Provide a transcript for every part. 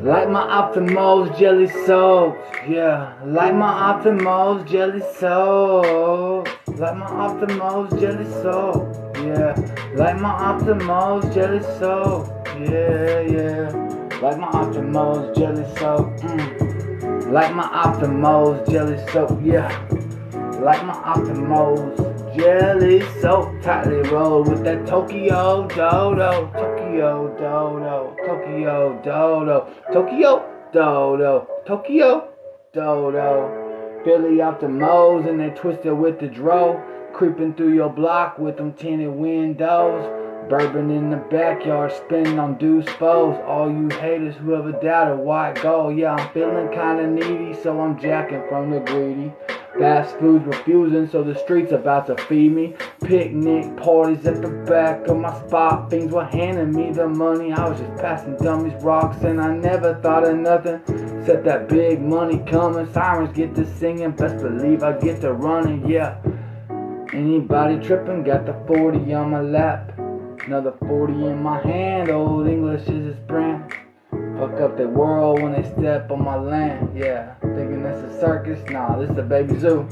Like my Optimals jelly soap, yeah. Like my Optimals jelly soap. Like my Optimals jelly soap, yeah. Like my Optimals jelly soap, yeah, yeah. Like my Optimals jelly soap, Like my Optimals jelly soap, yeah. Like my Optimals jelly soap, tightly rolled with that Tokyo Dodo, Tokyo Dodo, Tokyo Dodo, Tokyo Dodo, Tokyo Dodo. Philly Optimals and they twisted with the dro, creeping through your block with them tinted windows. Bourbon in the backyard, spinning on deuce foes. All you haters who ever doubted white gold. Yeah, I'm feeling kinda needy, so I'm jacking from the greedy. Fast food's refusing, so the streets about to feed me. Picnic parties at the back of my spot. Fiends were handing me the money. I was just passing dummies rocks, and I never thought of nothing. Set that big money coming. Sirens get to singing. Best believe I get to running, yeah. Anybody tripping? Got the 40 on my lap. Another 40 in my hand. Old English is his brand. Fuck up the world when they step on my land, yeah. Thinking this a circus? Nah, this a baby zoo.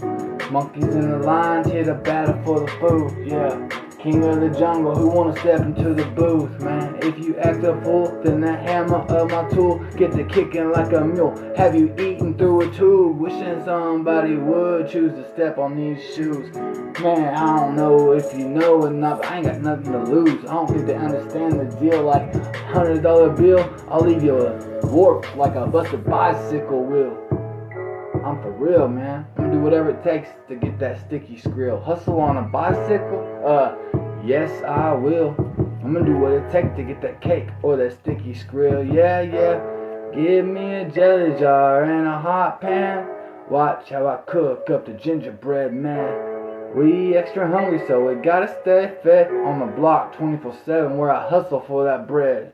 Monkeys in the lines, here to battle for the food, yeah. King of the jungle, who wanna step into the booth, man? If you act a fool, then the hammer of my tool get to kicking like a mule. Have you eaten through a tube? Wishing somebody would choose to step on these shoes. Man, I don't know if you know enough, I ain't got nothing to lose. I don't think they understand the deal, like $100 bill, I'll leave you warped like a busted bicycle wheel. I'm for real, man. I'm gonna do whatever it takes to get that sticky skrill. Hustle on a bicycle? Yes I will. I'm gonna do what it takes to get that cake or that sticky skrill. Yeah, yeah. Give me a jelly jar and a hot pan. Watch how I cook up the gingerbread man. We extra hungry, so we gotta stay fed on the block 24/7 where I hustle for that bread.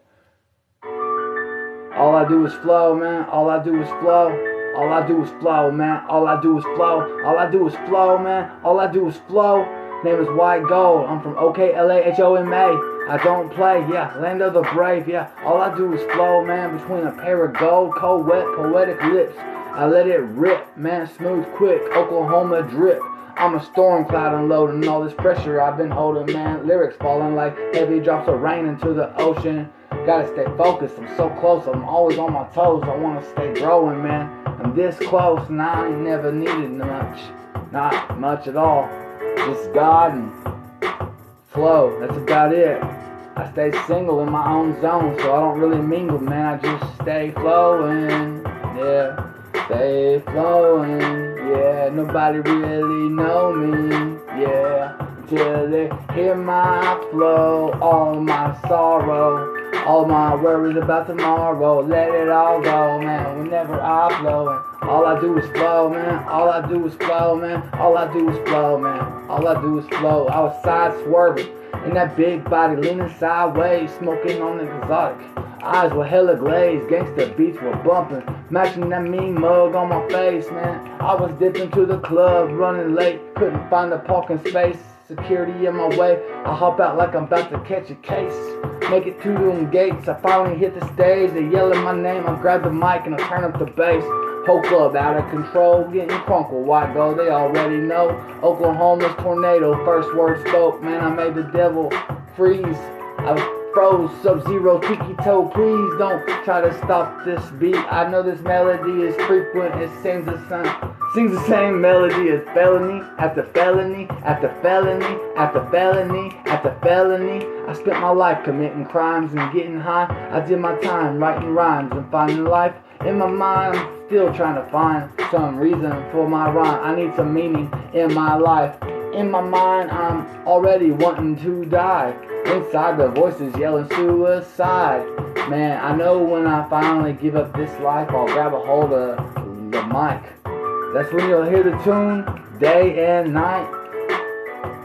All I do is flow, man. All I do is flow. All I do is flow, man. All I do is flow. All I do is flow, man. All I do is flow. Name is White Gold. I'm from OKLAHOMA. I don't play, yeah. Land of the brave, yeah. All I do is flow, man. Between a pair of gold, cold, wet, poetic lips. I let it rip, man. Smooth, quick. Oklahoma drip. I'm a storm cloud unloading all this pressure I've been holding, man. Lyrics falling like heavy drops of rain into the ocean. Gotta stay focused, I'm so close, I'm always on my toes. I wanna stay growing, man. I'm this close, and I ain't never needed much. Not much at all. Just God and flow, that's about it. I stay single in my own zone, so I don't really mingle, man. I just stay flowing, yeah. Stay flowing, yeah. Nobody really know me, yeah. Till they hear my flow, all my sorrow. All my worries about tomorrow, let it all go, man. Whenever I flow, and all I do is flow, man. All I do is flow, man. All I do is flow, man. All I do is flow. I was side swerving in that big body, leaning sideways, smoking on the exotic. Eyes were hella glazed, gangsta beats were bumping, matching that mean mug on my face, man. I was dipping to the club, running late, couldn't find a parking space. Security in my way, I hop out like I'm about to catch a case. Make it to them gates, I finally hit the stage. They yelling my name, I grab the mic and I turn up the bass. Whole club out of control, getting crunk with White Gold, they already know. Oklahoma's tornado, first word spoke, man, I made the devil freeze. I froze, Sub-Zero, Tiki Toe, please don't try to stop this beat. I know this melody is frequent, it sings the same melody as felony after felony after felony after felony after felony. I spent my life committing crimes and getting high. I did my time writing rhymes and finding life. In my mind, I'm still trying to find some reason for my rhyme. I need some meaning in my life. In my mind, I'm already wanting to die. Inside, the voices yelling suicide. Man, I know when I finally give up this life, I'll grab a hold of the mic. That's when you'll hear the tune, day and night.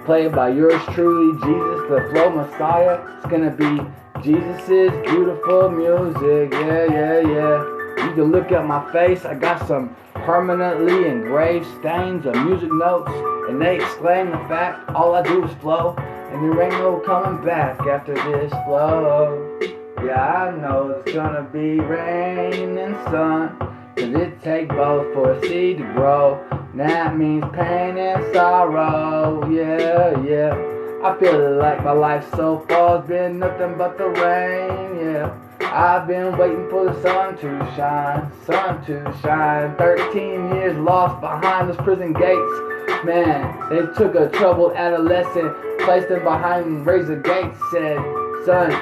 Played by yours truly, Jesus, the flow messiah. It's gonna be Jesus' beautiful music, yeah, yeah, yeah. You can look at my face, I got some permanently engraved stains of music notes, and they exclaim the fact, all I do is flow, and there ain't no coming back after this flow. Yeah, I know it's gonna be rain and sun, 'cause it take both for a seed to grow. And that means pain and sorrow. Yeah, yeah. I feel like my life so far has been nothing but the rain. Yeah, I've been waiting for the sun to shine, sun to shine. 13 years lost behind those prison gates. Man, they took a troubled adolescent, placed him behind razor gates, said, son,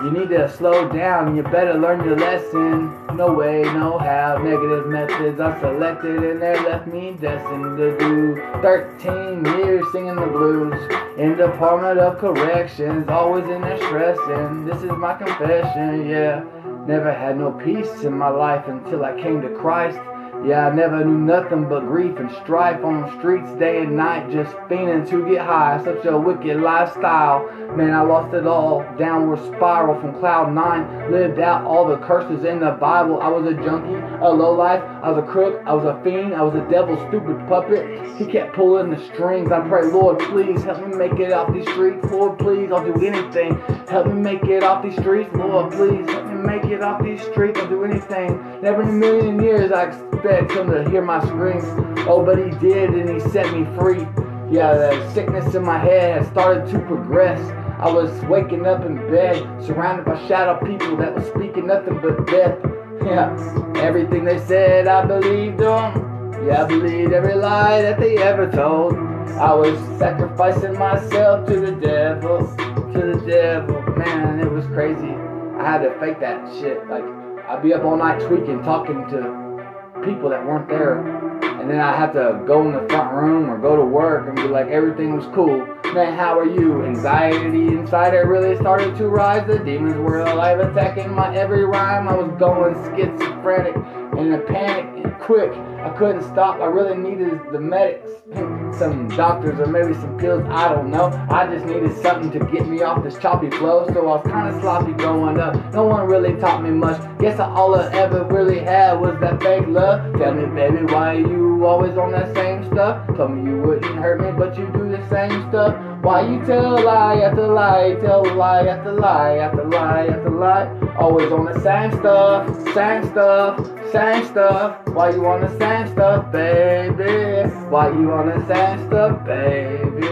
you need to slow down, you better learn your lesson. No way, no how, negative methods are selected and they left me destined to do 13 years singing the blues in Department of Corrections, always in there stressing. This is my confession, yeah. Never had no peace in my life until I came to Christ. Yeah, I never knew nothing but grief and strife on the streets day and night, just fiending to get high. Such a wicked lifestyle. Man, I lost it all. Downward spiral from cloud 9. Lived out all the curses in the Bible. I was a junkie, a lowlife. I was a crook. I was a fiend. I was a devil's stupid puppet. He kept pulling the strings. I pray, Lord, please help me make it off these streets. Lord, please, I'll do anything. Help me make it off these streets. Lord, please help me make it off these streets. I'll do anything. Never in a million years I expect him to hear my screams. Oh, but he did, and he set me free. Yeah, the sickness in my head had started to progress. I was waking up in bed, surrounded by shadow people that was speaking nothing but death. Yeah, everything they said, I believed them. Yeah, I believed every lie that they ever told. I was sacrificing myself to the devil, Man, it was crazy. I had to fake that shit. Like, I'd be up all night tweaking, talking to people that weren't there. And then I had to go in the front room or go to work and be like, everything was cool. Man, how are you? Anxiety inside it really started to rise. The demons were alive, attacking my every rhyme. I was going schizophrenic and in a panic and quick. I couldn't stop. I really needed the medics, some doctors or maybe some pills. I don't know. I just needed something to get me off this choppy flow. So I was kind of sloppy growing up. No one really taught me much. Guess all I ever really had was that fake love. Tell me, baby, why you always on that same stuff? Told me you wouldn't hurt me, but you do the same stuff. Why you tell lie after lie, tell lie after lie, after lie after lie? Always on the same stuff, same stuff, same stuff. Why you on the same stuff, baby? Why you on the same stuff, baby?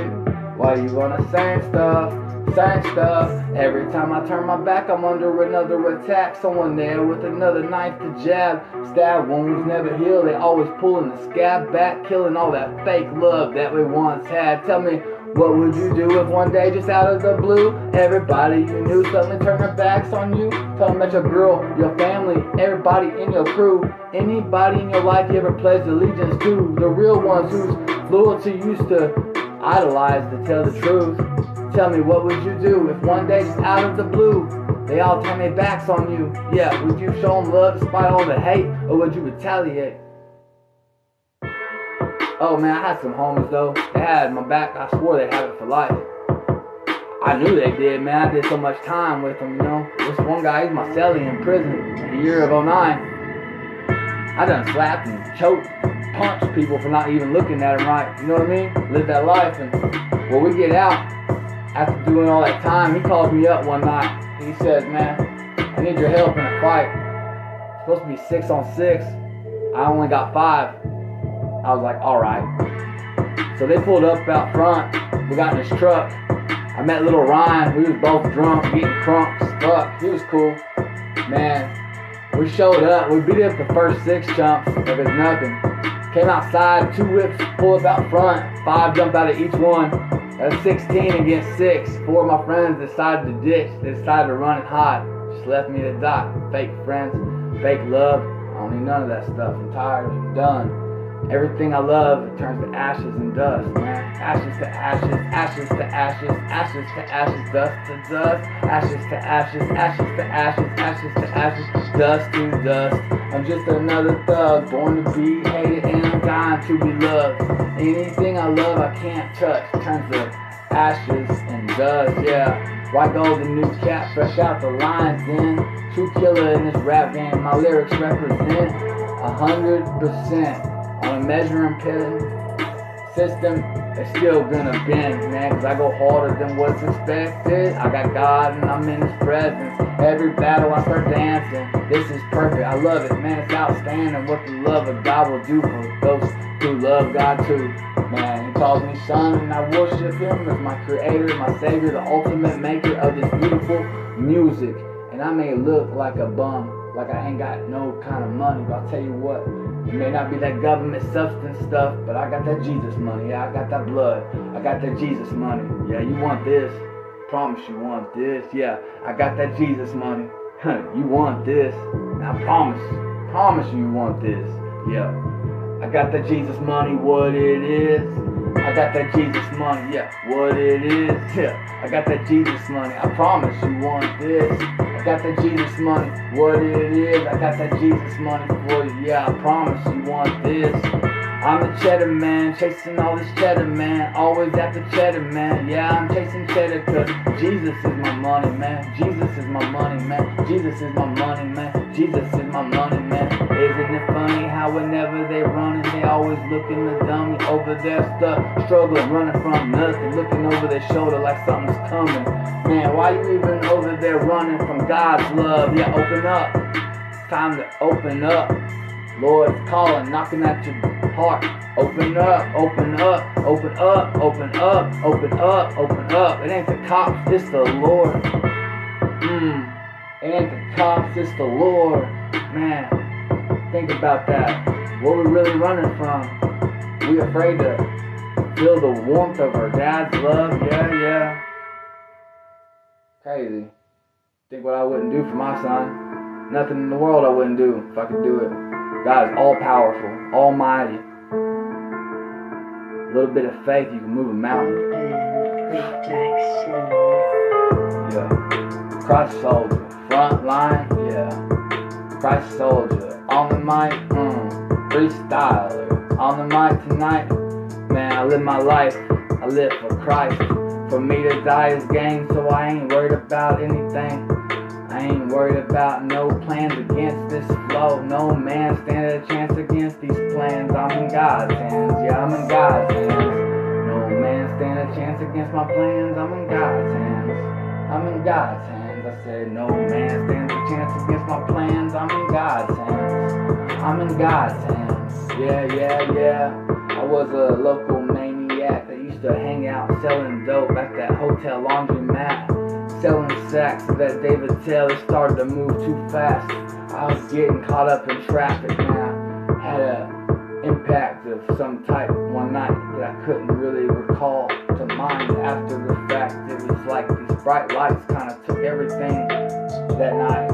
Why you on the same stuff, same stuff? Every time I turn my back, I'm under another attack. Someone there with another knife to jab. Stab wounds never heal, they always pulling the scab back, killing all that fake love that we once had. Tell me, what would you do if one day, just out of the blue, everybody you knew suddenly turned their backs on you? Tell them that your girl, your family, everybody in your crew, anybody in your life you ever pledged allegiance to, the real ones whose loyalty used to idolize, to tell the truth. Tell me, what would you do if one day, just out of the blue, they all turned their backs on you? Yeah, would you show them love despite all the hate, or would you retaliate? Oh man, I had some homies though. They had my back. I swore they had it for life. I knew they did, man. I did so much time with them, you know. This one guy, he's my cellie in prison. The year of '09. I done slapped and choked, punched people for not even looking at them right. You know what I mean? Lived that life. And when we get out, after doing all that time, he calls me up one night. He says, man, I need your help in a fight. It's supposed to be 6 on 6. I only got 5. I was like, alright. So they pulled up out front. We got in this truck. I met little Ryan. We was both drunk, getting crunk as fuck. He was cool. Man, we showed up. We beat up the first 6 chumps. If it's nothing. Came outside. 2 whips pull up out front. 5 jump out of each one. That's 16 against 6. 4 of my friends decided to ditch. They decided to run and hide. Just left me to die. Fake friends. Fake love. I don't need none of that stuff. I'm tired. I'm done. Everything I love, it turns to ashes and dust, man. Ashes to ashes, ashes to ashes, ashes to ashes, dust to dust. Ashes to ashes, ashes to ashes, ashes to ashes, dust to dust. I'm just another thug, born to be hated and I'm dying to be loved. Anything I love I can't touch, turns to ashes and dust, yeah. White golden new cat, fresh out the lion's den. True killer in this rap game, my lyrics represent 100%. On a measuring pen, system is still gonna bend, man, cause I go harder than what's expected. I got God and I'm in His presence. Every battle I start dancing. This is perfect, I love it, man, it's outstanding what the love of God will do for those who love God too. Man, He calls me son and I worship Him as my creator, my savior, the ultimate maker of this beautiful music. And I may look like a bum, like I ain't got no kind of money, but I'll tell you what, it may not be that government substance stuff, but I got that Jesus money. Yeah, I got that blood. I got that Jesus money. Yeah, you want this? Promise you want this. Yeah, I got that Jesus money. You want this? I promise you want this. Yeah, I got that Jesus money. What it is? I got that Jesus money. Yeah, what it is? Yeah, I got that Jesus money. I promise you want this. I got that Jesus money. What it is? I got that Jesus money for you. Yeah, I promise you want this. I'm the cheddar man, chasing all this cheddar man, always after cheddar man. Yeah, I'm chasing cheddar cause Jesus is my money man. Jesus is my money man. Jesus is my money man. Jesus is my money man. Isn't it funny how whenever they running, they always looking the dummy over there stuck, struggling, running from nothing, looking over their shoulder like something's coming. Man, why you even over there running from God's love? Yeah, open up. It's time to open up. Lord's calling, knocking at your heart. Open up, open up, open up, open up, open up, open up. It ain't the cops, it's the Lord. It ain't the cops, it's the Lord. Man, think about that. What we really running from? We afraid to feel the warmth of our dad's love. Yeah. Crazy. Think what I wouldn't do for my son. Nothing in the world I wouldn't do if I could do it. God is all powerful, almighty. A little bit of faith, you can move a mountain. Yeah. Christ soldier, front line, yeah. Christ soldier, on the mic, freestyler. On the mic tonight, man, I live my life. I live for Christ. For me to die is gain, so I ain't worried about anything. I ain't worried about no plans against this flow. No man stand a chance against these plans. I'm in God's hands, yeah, I'm in God's hands. No man stand a chance against my plans. I'm in God's hands. I'm in God's hands. I said no man stands a chance against my plans. I'm in God's hands. I'm in God's hands. Yeah. I was a local maniac that used to hang out selling dope at that hotel laundromat. Selling sacks of that David Taylor started to move too fast. I was getting caught up in traffic, man. Had an impact of some type one night that I couldn't really recall to mind after the fact. It was like these bright lights kind of took everything that night.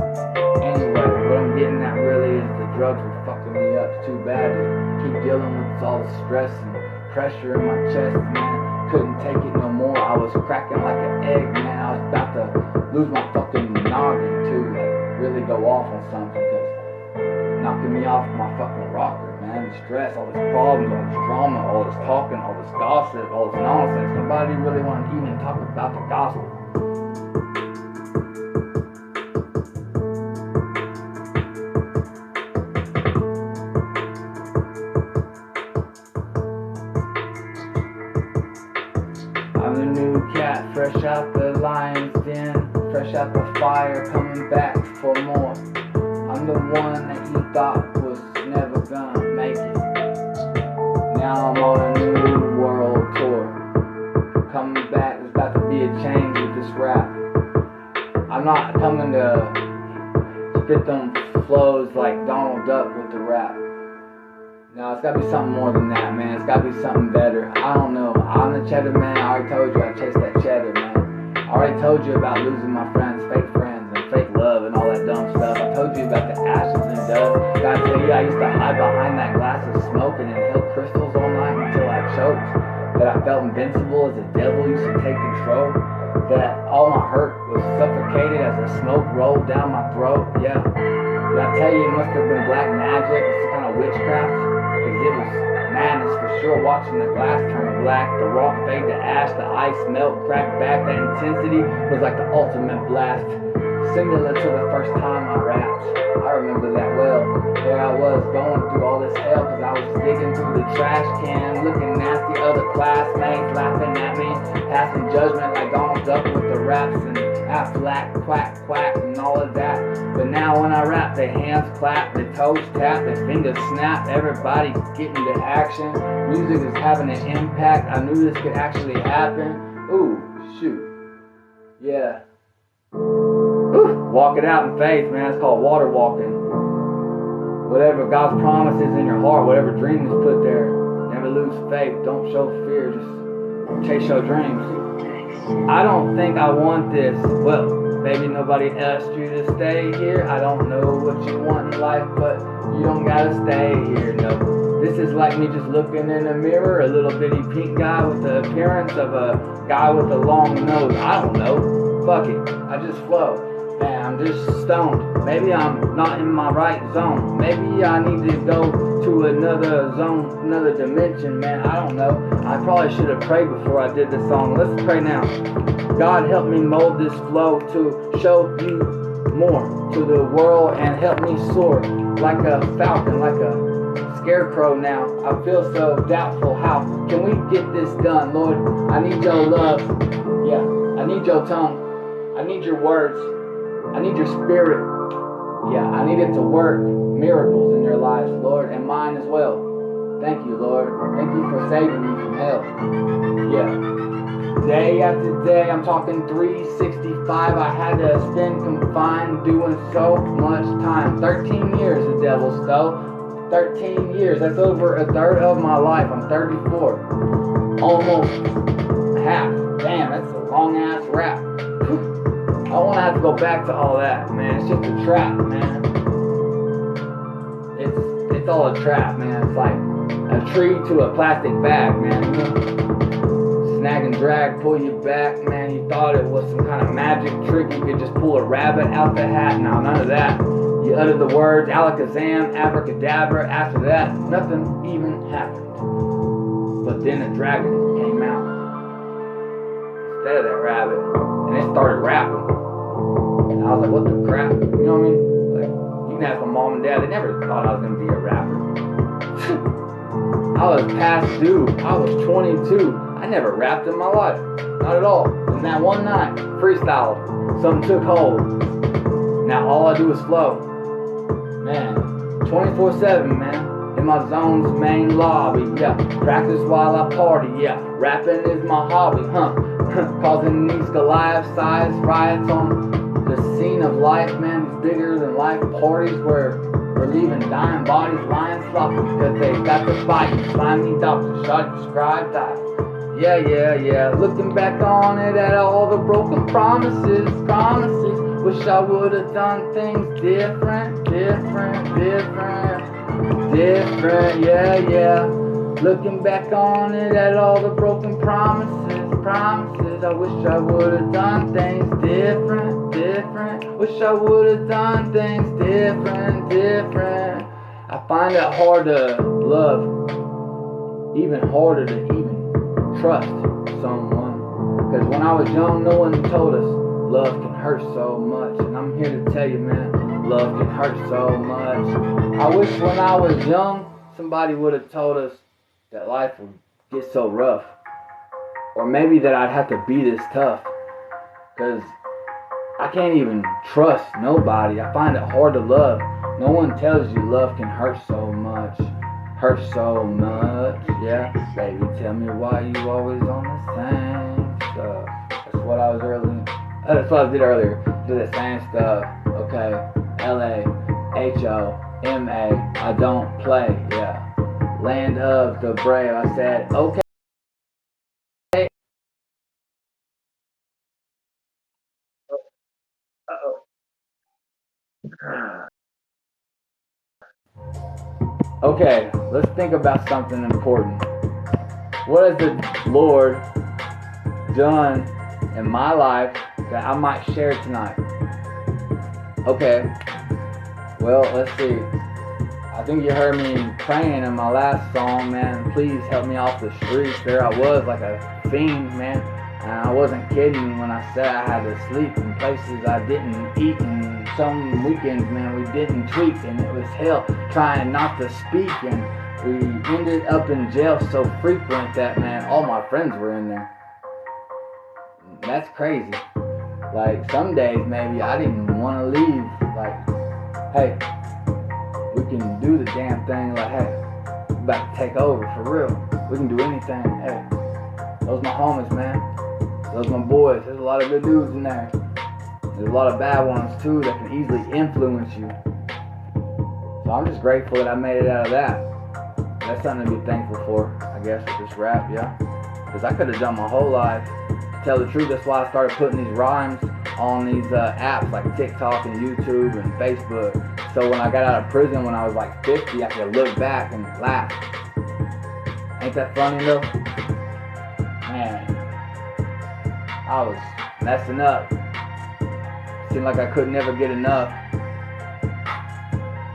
Anyway, what I'm getting at really is the drugs were fucking me up too bad to keep dealing with all the stress and pressure in my chest, man. Couldn't take it no more. I was cracking like an egg, man. I was about to lose my fucking noggin too, like really go off on something, cause knocking me off my fucking rocker, man. The stress, all this problems, all this drama, all this talking, all this gossip, all this nonsense. Nobody really want to even talk about the gospel. I'm the new cat, fresh out the lion's den, fresh out the fire, coming back for more. I'm the one that you thought was never gonna make it. Now I'm on a new world tour. Coming back, there's about to be a change with this rap. I'm not coming to spit them flows like Donald Duck with the rap. No, it's gotta be something more than that, man. It's gotta be something better. I don't know. I'm the cheddar man. I already told you I chased that cheddar, man. I already told you about losing my friends, fake friends, and fake love and all that dumb stuff. I told you about the ashes and dust. Gotta tell you, I used to hide behind that glass of smoke and inhale crystals all night until I choked. That I felt invincible as the devil used to take control. That all my hurt was suffocated as the smoke rolled down my throat. Yeah. Did I tell you it must have been black magic? It's some kind of witchcraft. It was madness for sure, watching the glass turn black, the rock fade to ash, the ice melt, crack back. That intensity was like the ultimate blast, similar to the first time I rapped. I remember that well. There I was going through all this hell, cause I was digging through the trash can, looking nasty the other classmates laughing at me, passing judgment like Donald Duck with the raps and Aflac, quack, quack, and all of that. But now when I rap, their hands clap, their toes tap, their fingers snap, everybody getting to action. Music is having an impact. I knew this could actually happen. Ooh, shoot. Yeah. Ooh, walk it out in faith, man. It's called water walking. Whatever God's promise is in your heart, whatever dream is put there, never lose faith. Don't show fear. Just chase your dreams. I don't think I want this. Well, maybe nobody asked you to stay here. I don't know what you want in life, but you don't gotta stay here, no. This is like me just looking in a mirror, a little bitty pink guy with the appearance of a guy with a long nose. I don't know. Fuck it. I just flow. Man, I'm just stoned. Maybe I'm not in my right zone. Maybe I need to go to another zone, another dimension, man. I don't know. I probably should have prayed before I did this song. Let's pray now. God, help me mold this flow to show you more to the world and help me soar like a falcon, like a scarecrow now. I feel so doubtful. How can we get this done, Lord? I need your love. Yeah, I need your tongue. I need your words. I need your spirit. Yeah, I need it to work miracles in your lives, Lord, and mine as well. Thank you, Lord. Thank you for saving me from hell. Yeah. Day after day, I'm talking 365. I had to spend confined doing so much time. 13 years the devil stole. 13 years. That's over a third of my life. I'm 34. Almost half. Damn, that's a long ass rap. I don't want to have to go back to all that, man. It's just a trap, man. It's all a trap, man. It's like a tree to a plastic bag, man. You know? Snag and drag, pull you back, man. You thought it was some kind of magic trick. You could just pull a rabbit out the hat. Now, none of that. You uttered the words alakazam, abracadabra. After that, nothing even happened. But then a dragon came out instead of that rabbit, and it started rapping. And I was like, what the crap? You know what I mean? Like, you can ask my mom and dad, they never thought I was going to be a rapper. I was past due. I was 22. I never rapped in my life. Not at all. And that one night, freestyled. Something took hold. Now all I do is flow. Man, 24/7, man. In my zone's main lobby, yeah. Practice while I party, yeah. Rapping is my hobby, huh? Causing these Goliath-sized riots on the scene of life, man. These bigger than life parties where we're leaving dying bodies lying sloppy because they got to fight and find me doctor, shot, prescribed, die. Yeah. Looking back on it at all the broken promises. Wish I would have done things different. Yeah. Looking back on it at all the broken promises. I wish I would have done things different. Wish I would have done things different. I find it hard to love, even harder to even trust someone. Because when I was young, no one told us love can hurt so much. And I'm here to tell you, man, love can hurt so much. I wish when I was young, somebody would have told us that life would get so rough. Or maybe that I'd have to be this tough. Because I can't even trust nobody. I find it hard to love. No one tells you love can hurt so much. Yeah. Baby, tell me why you always on the same stuff. That's what I did earlier. Do the same stuff. Okay. LAHOMA. I don't play. Yeah. Land of the brave. I said, okay. Okay, let's think about something important. What has the Lord done in my life that I might share tonight? Okay, well, let's see. I think you heard me praying in my last song, man. Please help me off the streets. There I was like a fiend, man. And I wasn't kidding when I said I had to sleep in places I didn't eat, and some weekends, man, we didn't tweak, and it was hell trying not to speak. And We ended up in jail so frequent that, man, all my friends were in there. That's crazy. Like, some days maybe I didn't want to leave. Like, hey, we can do the damn thing. Like, hey, we're about to take over for real. We can do anything. Hey, those my homies, man. Those my boys. There's a lot of good dudes in there. There's a lot of bad ones too that can easily influence you. So I'm just grateful that I made it out of that. That's something to be thankful for, I guess, with this rap, yeah. Because I could have done my whole life. To tell the truth, that's why I started putting these rhymes on these apps like TikTok and YouTube and Facebook. So when I got out of prison when I was like 50, I could look back and laugh. Ain't that funny though? Man, I was messing up. Seemed like I could never get enough.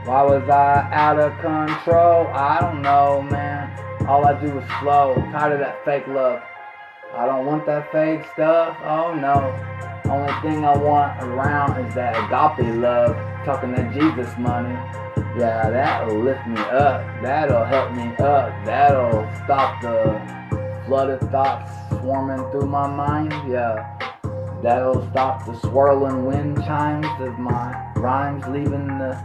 Why was I out of control? I don't know, man. All I do is flow. Tired of that fake love. I don't want that fake stuff. Oh no. Only thing I want around is that agape love. Talking that Jesus money. Yeah, that'll lift me up. That'll help me up. That'll stop the flood of thoughts swarming through my mind. Yeah. That'll stop the swirling wind chimes of my rhymes leaving the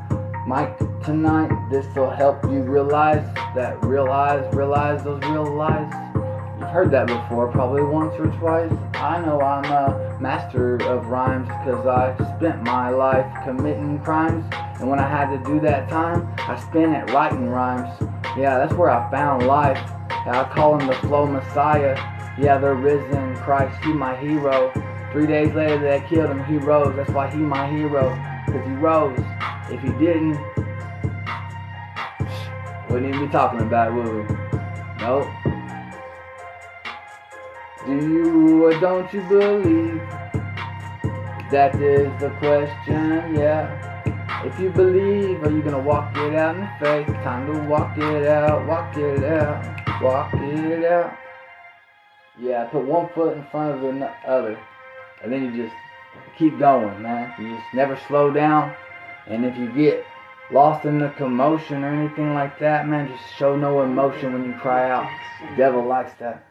mic tonight. This'll help you realize that realize those real lies. You've heard that before, probably once or twice. I know I'm a master of rhymes because I spent my life committing crimes, and when I had to do that time, I spent it writing rhymes. Yeah, that's where I found life. Yeah, I call him the flow messiah. Yeah, the risen Christ, he my hero. 3 days later they killed him, he rose. That's why he my hero, because he rose. If he didn't, wouldn't even be talking about it, would we? Nope. Do you or don't you believe? That is the question, yeah. If you believe, are you gonna walk it out in faith? Time to walk it out, walk it out, walk it out. Yeah, put one foot in front of the other. And then you just keep going, man. You just never slow down. And if you get lost in the commotion or anything like that, man, just show no emotion when you cry out. The devil likes that.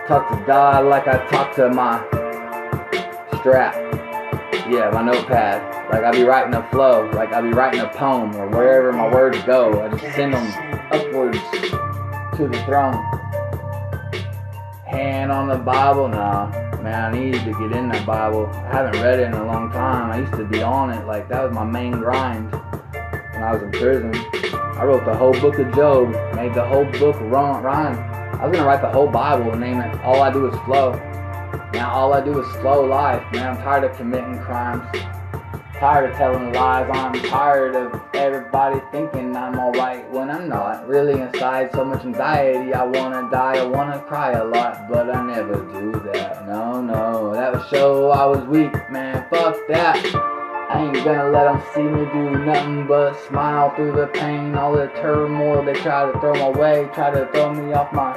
Talk to God like I talk to my strap. Yeah, my notepad. Like I be writing a flow. Like I be writing a poem, or wherever my words go, I just send them upwards to the throne. Hand on the Bible, nah. Man, I need to get in that Bible. I haven't read it in a long time. I used to be on it. Like, that was my main grind when I was in prison. I wrote the whole book of Job. Made the whole book rhyme. I was going to write the whole Bible and name it All I Do Is Flow. Now all I do is flow life. Man, I'm tired of committing crimes. Tired of telling lies. I'm tired of everybody thinking I'm alright when I'm not. Really inside, so much anxiety. I wanna die, I wanna cry a lot, but I never do that. No, that would show I was weak, man. Fuck that. I ain't gonna let them see me do nothing but smile through the pain, all the turmoil they try to throw my way, try to throw me off my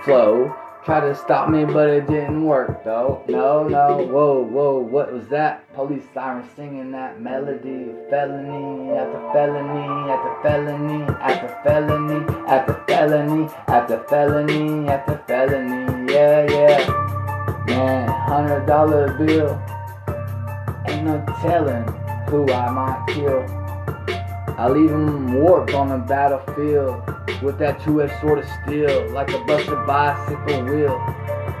flow. Try to stop me, but it didn't work, though. No, whoa, what was that? Police siren singing that melody. Felony, after felony, after felony, after felony, after felony, after felony, after felony. Yeah. Man, $100 bill. Ain't no telling who I might kill. I leave them warped on the battlefield with that two-edged sword of steel, like a busted bicycle wheel.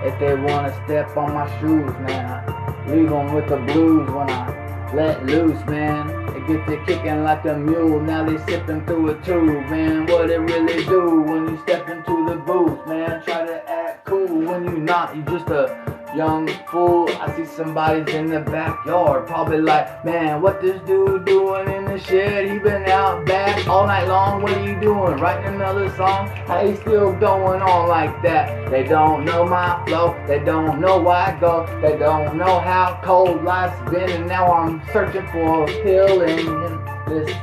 If they wanna step on my shoes, man, I leave them with the blues when I let loose, man. They get to kicking like a mule, now they sipping through a tube, man. What it really do when you step into the booth, man? Try to act cool when you not, you just a young fool. I see somebody's in the backyard, probably like, man, what this dude doing in the shed? He been out back all night long. What are you doing? Writing another song? How he still going on like that? They don't know my flow. They don't know why I go. They don't know how cold life's been, and now I'm searching for healing in this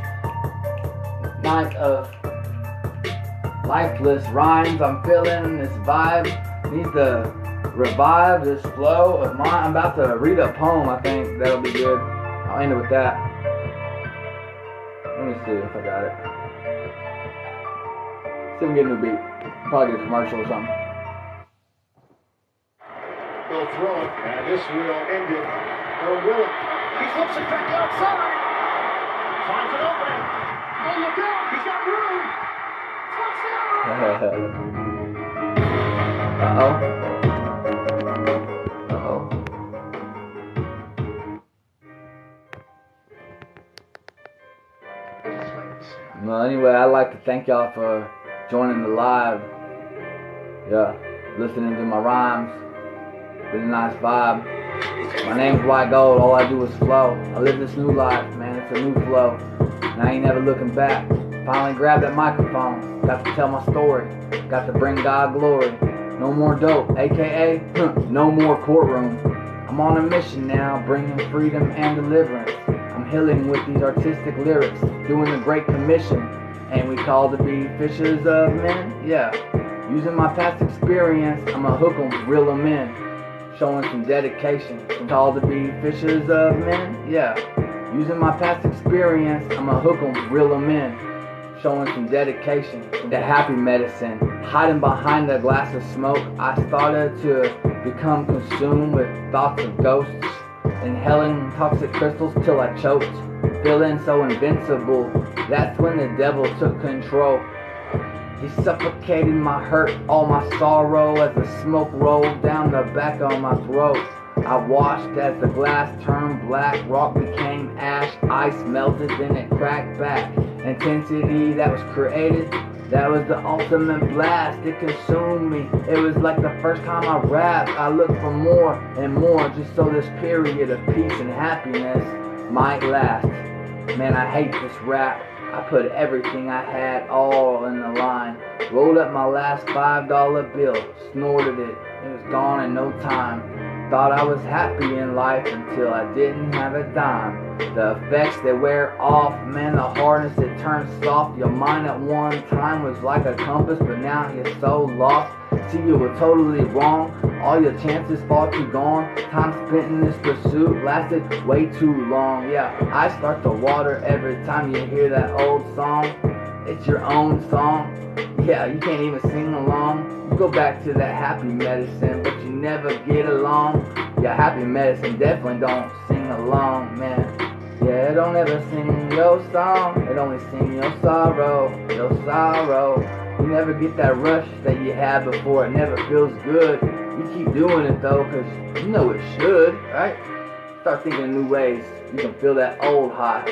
night of lifeless rhymes. I'm feeling this vibe. Need to revive this flow of mine. I'm about to read a poem. I think that'll be good. I'll end it with that. Let me see if I got it. See if we can get a new beat. Probably get a commercial or something. He'll throw it, and this will end it. Or will it? He flips it back outside. Finds an opening. Oh, look out! He's got room. Touchdown! Uh-oh. Well, anyway, I'd like to thank y'all for joining the live. Yeah, listening to my rhymes. Been a nice vibe. My name's White Gold, all I do is flow. I live this new life, man, it's a new flow. And I ain't never looking back. Finally grabbed that microphone, got to tell my story. Got to bring God glory. No more dope, aka, no more courtroom. I'm on a mission now, bringing freedom and deliverance. I'm healing with these artistic lyrics, doing the Great Commission. Ain't we called to be fishers of men? Yeah. Using my past experience, I'ma hook 'em, reel 'em in. Showing some dedication. I'm called to be fishers of men? Yeah. Using my past experience, I'ma hook 'em, reel 'em in. Showing some dedication. The happy medicine. Hiding behind a glass of smoke, I started to become consumed with thoughts of ghosts. Inhaling toxic crystals till I choked. Feeling so invincible, that's when the devil took control. He suffocated my hurt, all my sorrow as the smoke rolled down the back of my throat. I watched as the glass turned black, rock became ash, ice melted, then it cracked back. Intensity that was created, that was the ultimate blast, it consumed me. It was like the first time I rapped, I looked for more and more, just so this period of peace and happiness might last. Man, I hate this rap. I put everything I had all in the line. Rolled up my last $5 bill, snorted it. It was gone in no time. Thought I was happy in life until I didn't have a dime. The effects they wear off, man, the hardness it turns soft. Your mind at one time was like a compass, but now you're so lost. See, you were totally wrong. All your chances far too gone. Time spent in this pursuit lasted way too long. Yeah, I start to water every time you hear that old song. It's your own song. Yeah, you can't even sing along. You go back to that happy medicine, but you never get along. Yeah, happy medicine definitely don't sing along, man. Yeah, it don't ever sing your song. It only sing your sorrow, your sorrow. You never get that rush that you had before. It never feels good. You keep doing it though, cause you know it should, right? Start thinking of new ways. You can feel that old high.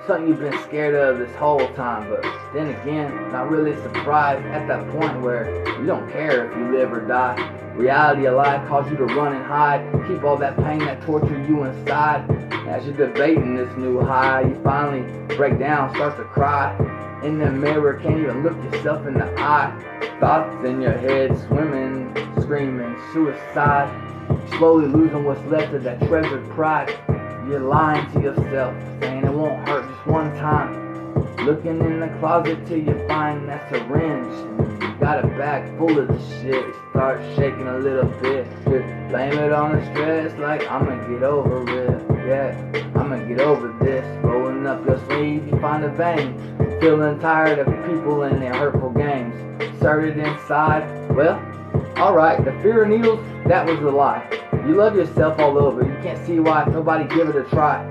Something you've been scared of this whole time, but then again, not really surprised at that point where you don't care if you live or die. Reality of life calls you to run and hide. Keep all that pain that tortures you inside. As you're debating this new high, you finally break down, start to cry. In the mirror, can't even look yourself in the eye. Thoughts in your head swimming, screaming, suicide. Slowly losing what's left of that treasured pride. You're lying to yourself, saying it won't hurt just one time. Looking in the closet till you find that syringe. And you got a bag full of the shit. Start shaking a little bit. Just blame it on the stress like I'ma get over it. Yeah, I'ma get over this. Rolling up your sleeve, you find a vein. Feeling tired of people and their hurtful games. Inserted inside, well, alright, the fear of needles, that was a lie. You love yourself all over, you can't see why nobody give it a try.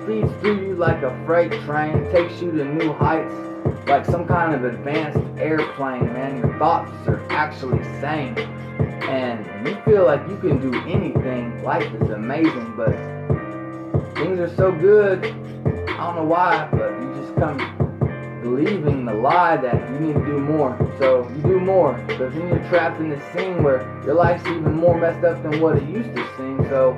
Speeds through you like a freight train, takes you to new heights, like some kind of advanced airplane, man. Your thoughts are actually sane, and you feel like you can do anything. Life is amazing, but things are so good, I don't know why, but you just come believing the lie that you need to do more. So you do more, because then you're trapped in this scene where your life's even more messed up than what it used to seem. So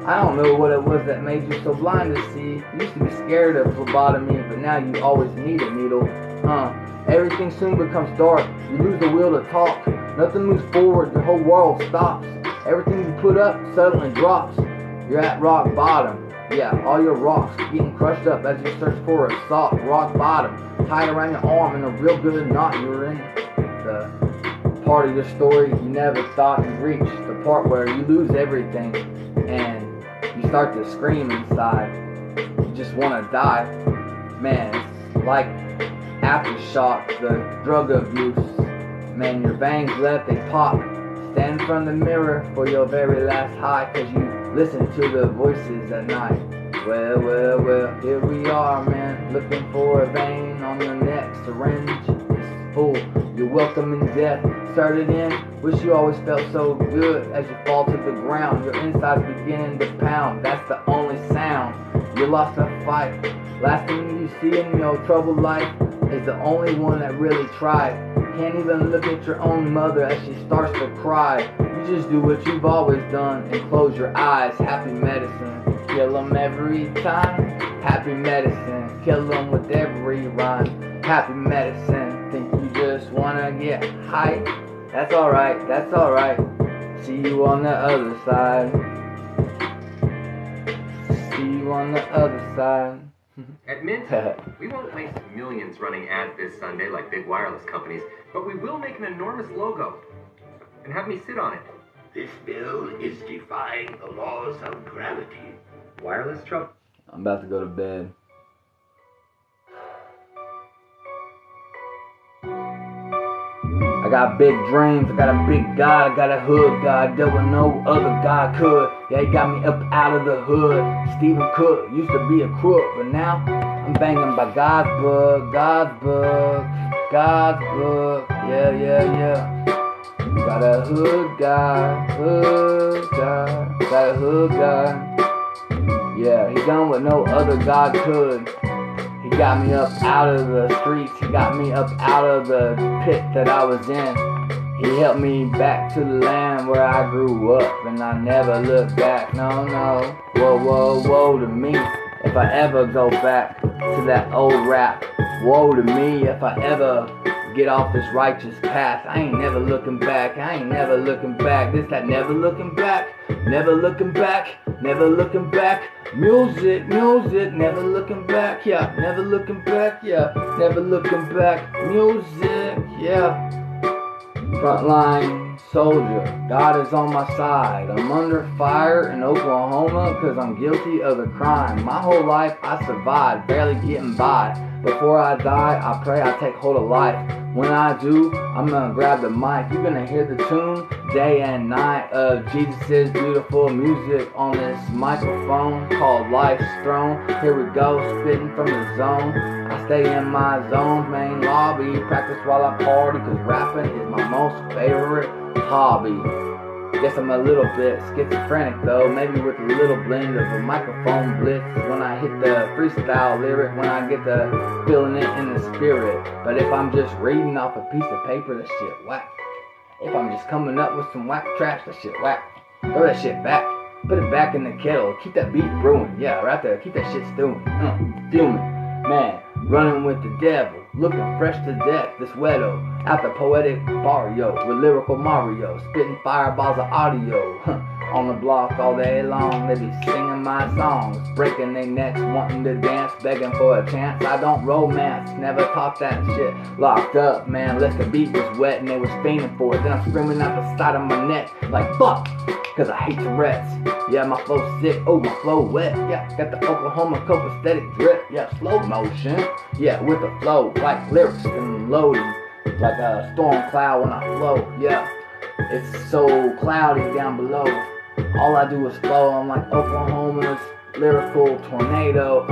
I don't know what it was that made you so blind to see. You used to be scared of phlebotomy, but now you always need a needle. Everything soon becomes dark. You lose the will to talk. Nothing moves forward, the whole world stops. Everything you put up suddenly drops. You're at rock bottom. Yeah, all your rocks getting crushed up as you search for a soft rock bottom. Tied around your arm in a real good knot. You're in the part of your story you never thought you'd reach. The part where you lose everything and you start to scream inside. You just want to die. Man, it's like aftershock, the drug abuse. Man, your veins left, they pop. Stand in front of the mirror for your very last high, cause you listen to the voices at night. Well, well, well, here we are, man, looking for a vein on your neck. Syringe is full, you're welcome in death. Started in, wish you always felt so good. As you fall to the ground, your insides beginning to pound. That's the only sound, you lost a fight. Last thing you see in your troubled life is the only one that really tried. Can't even look at your own mother as she starts to cry. You just do what you've always done and close your eyes. Happy medicine, kill them every time. Happy medicine, kill them with every rhyme. Happy medicine, think you just wanna get high? That's alright, that's alright. See you on the other side. See you on the other side. At Mint, we won't waste millions running ads this Sunday like big wireless companies, but we will make an enormous logo and have me sit on it. This bill is defying the laws of gravity. Wireless trouble? I'm about to go to bed. I got big dreams, I got a big God, I got a hood God, there was no other God could. Yeah, he got me up out of the hood. Stephen Cook used to be a crook, but now I'm banging by God's book, God's book, God's book. Yeah, yeah, yeah. Got a hood God, got a hood God. Yeah, he done what no other God could. He got me up out of the streets, he got me up out of the pit that I was in. He helped me back to the land where I grew up, and I never looked back, no, no. Whoa, whoa, whoa to me, if I ever go back to that old rap. Woe to me if I ever get off this righteous path. I ain't never looking back, I ain't never looking back. This that never looking back, never looking back, never looking back. Music, music, never looking back, yeah, never looking back, yeah, never looking back. Music, yeah. Frontline soldier, God is on my side. I'm under fire in Oklahoma cause I'm guilty of a crime. My whole life I survived, barely getting by. Before I die, I pray I take hold of life. When I do, I'm gonna grab the mic. You're gonna hear the tune day and night of Jesus' beautiful music on this microphone called Life's Throne. Here we go, spitting from the zone. I stay in my zone's main lobby, practice while I party, cause rapping is my most favorite hobby. Guess I'm a little bit schizophrenic though, maybe with a little blend of a microphone blitz when I hit the freestyle lyric, when I get the feeling it in the spirit. But if I'm just reading off a piece of paper, that shit whack. If I'm just coming up with some whack traps, that shit whack. Throw that shit back, put it back in the kettle, keep that beef brewing, yeah, right there, keep that shit stewing, fuming, man, running with the devil, looking fresh to death, this wedo, out the poetic barrio, with lyrical Mario, spitting fireballs of audio, on the block all day long, they be singing my songs, breaking their necks, wanting to dance, begging for a chance. I don't romance, never talk that shit, locked up, man, unless the beat was wet and they was fiending for it, then I'm screaming out the side of my neck, like fuck, cause I hate Tourette's. Yeah, my flow's sick, oh my flow wet, yeah, got the Oklahoma copacetic drip, yeah, slow motion, yeah, with the flow, like lyrics and loading, like a storm cloud when I flow, yeah, it's so cloudy down below, all I do is flow, I'm like Oklahoma's lyrical tornado,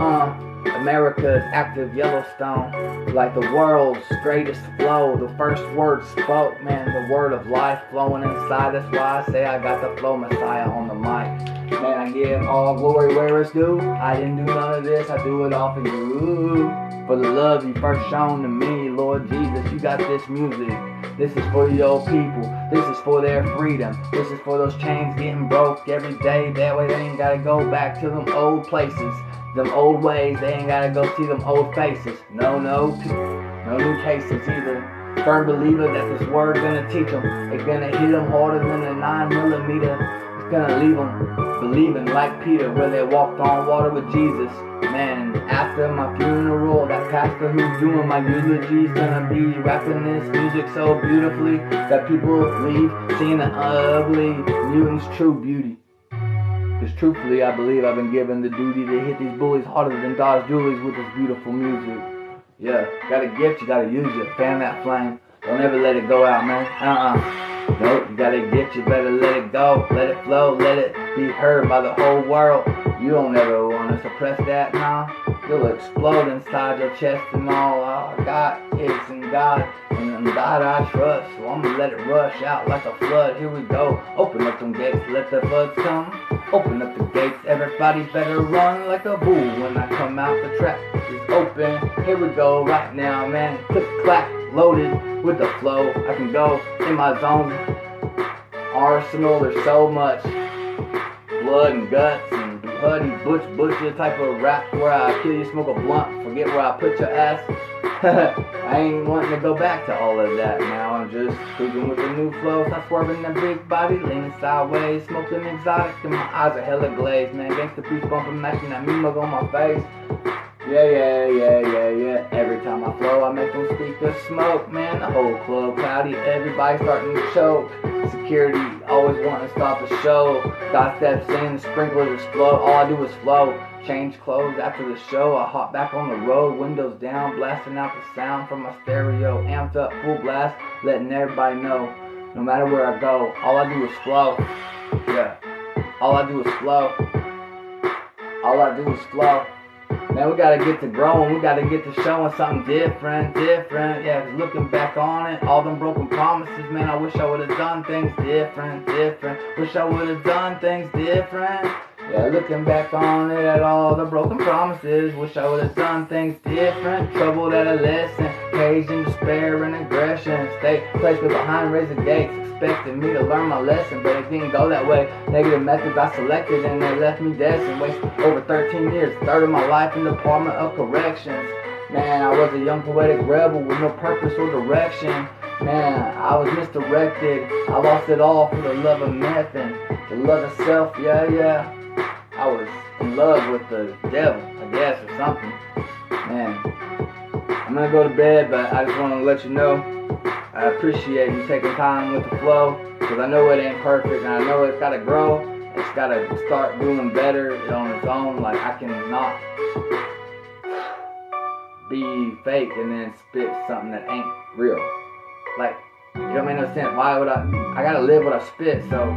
America's active Yellowstone, like the world's greatest flow, the first word spoke, man, the word of life flowing inside, that's why I say I got the flow messiah on the mic, man, I give all glory where it's due, I didn't do none of this, I do it all for you, for the love you first shown to me, Lord Jesus, you got this music, this is for your people, this is for their freedom, this is for those chains getting broke every day, that way they ain't gotta go back to them old places, them old ways, they ain't gotta go see them old faces, no new cases either. Firm believer that this word gonna teach them, it's gonna hit them harder than a 9mm, it's gonna leave them believing like Peter where they walked on water with Jesus. Man, after my funeral, that pastor who's doing my eulogy is gonna be rapping this music so beautifully that people leave seeing the ugly mutant's true beauty. Cause truthfully, I believe I've been given the duty to hit these bullies harder than Dodge Julies with this beautiful music. Yeah, got a gift, you gotta use it, fan that flame. Don't ever let it go out, man. Nope, you gotta you better let it go. Let it flow, let it be heard by the whole world. You don't ever wanna suppress that, nah. You'll explode inside your chest and all I got is in God. And in God I trust, so I'm gonna let it rush out like a flood. Here we go, open up them gates, let the floods come. Open up the gates, everybody better run like a bull when I come out. The trap is open, here we go right now, man. Click, clack, loaded with the flow. I can go in my zone. Arsenal, there's so much blood and guts and bloody butcher type of rap where I kill you, smoke a blunt, forget where I put your ass. I ain't wanting to go back to all of that now. I'm just cruising with the new flows. I'm swerving the big body, leaning sideways, smoking exotic, and my eyes are hella glazed, man. Gangsta beats bumping, matching that mug on my face. Yeah. Every time I flow, I make them speakers smoke, man. The whole club cloudy, everybody starting to choke. Security always wanting to stop the show. God steps in, the sprinklers explode. All I do is flow. Change clothes after the show. I hop back on the road, windows down, blasting out the sound from my stereo, amped up, full blast, letting everybody know. No matter where I go, all I do is flow. Yeah, all I do is flow. All I do is flow. Man, we gotta get to growing, we gotta get to showing something different, yeah, 'cause looking back on it, all them broken promises, man, I wish I would've done things different, wish I would've done things different, yeah, looking back on it at all the broken promises, wish I would've done things different, troubled adolescent, caged in despair and aggression, stay placed behind razor gates, expecting me to learn my lesson, but it didn't go that way. Negative methods I selected and they left me destined. Wasted over 13 years, third of my life in the Department of Corrections. Man, I was a young poetic rebel with no purpose or direction. Man, I was misdirected. I lost it all for the love of meth and the love of self. Yeah. I was in love with the devil, I guess, or something. Man, I'm gonna go to bed, but I just want to let you know I appreciate you taking time with the flow, because I know it ain't perfect, and I know it's got to grow, it's got to start doing better on its own. Like, I cannot be fake and then spit something that ain't real. Like, it don't make no sense. Why would I gotta live what I spit, so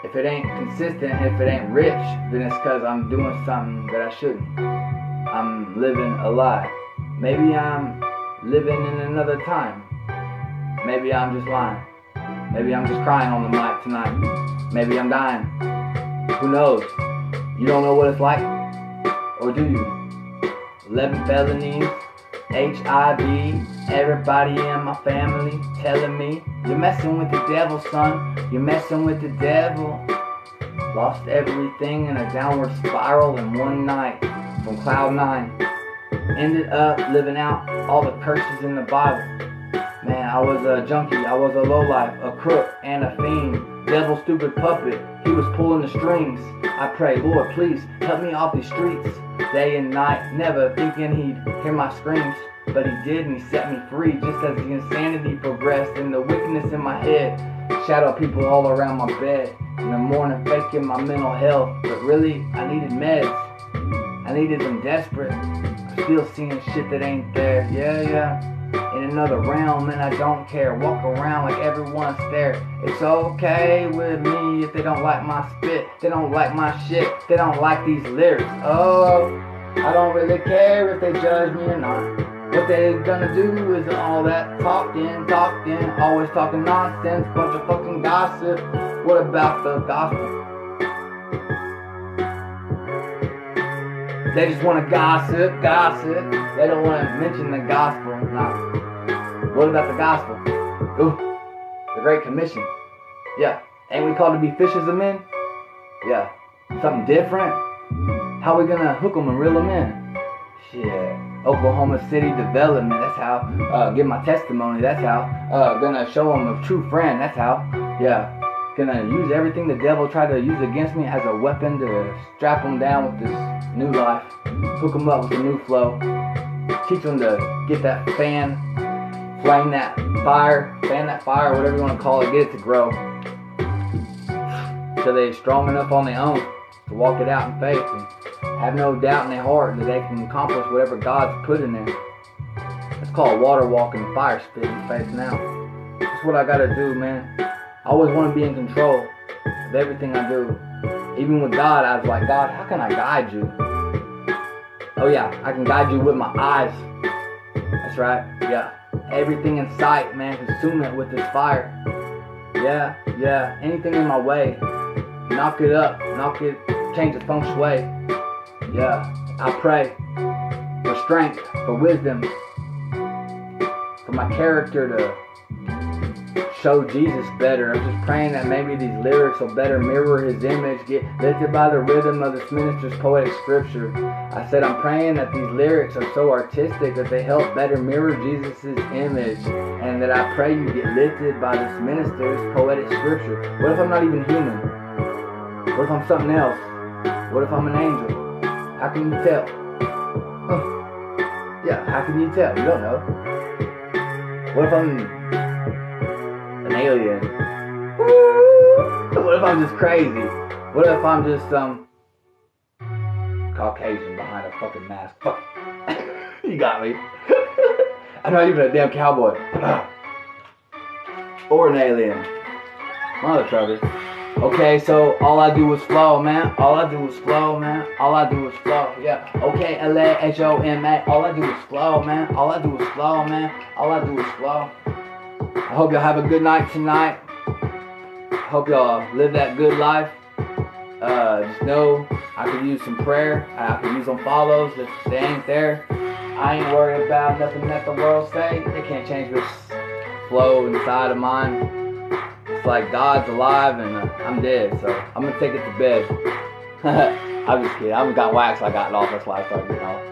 if it ain't consistent, if it ain't rich, then it's because I'm doing something that I shouldn't. I'm living a lie. Maybe I'm living in another time. Maybe I'm just lying. Maybe I'm just crying on the mic tonight. Maybe I'm dying. Who knows? You don't know what it's like? Or do you? 11 felonies, HIV, everybody in my family telling me, you're messing with the devil, son. You're messing with the devil. Lost everything in a downward spiral in one night from cloud 9. Ended up living out all the curses in the Bible. Man, I was a junkie, I was a lowlife, a crook, and a fiend. Devil stupid puppet, he was pulling the strings. I pray, Lord, please help me off these streets. Day and night, never thinking he'd hear my screams. But he did, and he set me free, just as the insanity progressed and the wickedness in my head. Shadow people all around my bed. In the morning, faking my mental health. But really, I needed meds. I needed them desperate. I'm still seeing shit that ain't there, yeah. In another realm, and I don't care. Walk around like everyone's there. It's okay with me if they don't like my spit, they don't like my shit, they don't like these lyrics. Oh, I don't really care if they judge me or not. What they gonna do is all that talking, always talking nonsense, bunch of fucking gossip. What about the gospel? They just wanna gossip. They don't wanna mention the gospel. Nah. What about the gospel? Ooh, the Great Commission. Yeah, ain't we called to be fishers of men? Yeah, something different? How we gonna hook them and reel them in? Shit, Oklahoma City development, that's how. Give my testimony, that's how. Gonna show them a true friend, that's how. Yeah, gonna use everything the devil tried to use against me as a weapon to strap them down with this new life. Hook them up with a new flow. Teach them to get that fan that fire, whatever you want to call it, get it to grow. So they're strong enough on their own to walk it out in faith and have no doubt in their heart that they can accomplish whatever God's put in there. It's called water walking, fire spitting face now. That's what I gotta do, man. I always want to be in control of everything I do. Even with God, I was like, God, how can I guide you? Oh yeah, I can guide you with my eyes. That's right, yeah. Everything in sight, man, consume it with this fire. Yeah, yeah, anything in my way, knock it up, change the feng shui. Yeah, I pray for strength, for wisdom, for my character to show Jesus better. I'm just praying that maybe these lyrics will better mirror his image, get lifted by the rhythm of this minister's poetic scripture. I said I'm praying that these lyrics are so artistic that they help better mirror Jesus' image, and that I pray you get lifted by this minister's poetic scripture. What if I'm not even human? What if I'm something else? What if I'm an angel? How can you tell? Yeah, how can you tell? You don't know. What if I'm an alien? What if I'm just crazy? What if I'm just some Caucasian behind a fucking mask? Fuck. You got me. I'm not even a damn cowboy. Or an alien. Mother trucker. Okay, so all I do is flow, man. All I do is flow, man. All I do is flow, yeah. OKLAHOMA. All I do is flow, man. All I do is flow, man. All I do is flow. I hope y'all have a good night tonight. Hope y'all live that good life. Just know I could use some prayer. I could use some follows if they ain't there. I ain't worried about nothing that the world say. They can't change this flow inside of mine. It's like God's alive and I'm dead, so I'm gonna take it to bed. I'm just kidding. I haven't got waxed. I got it off. That's why I started getting off.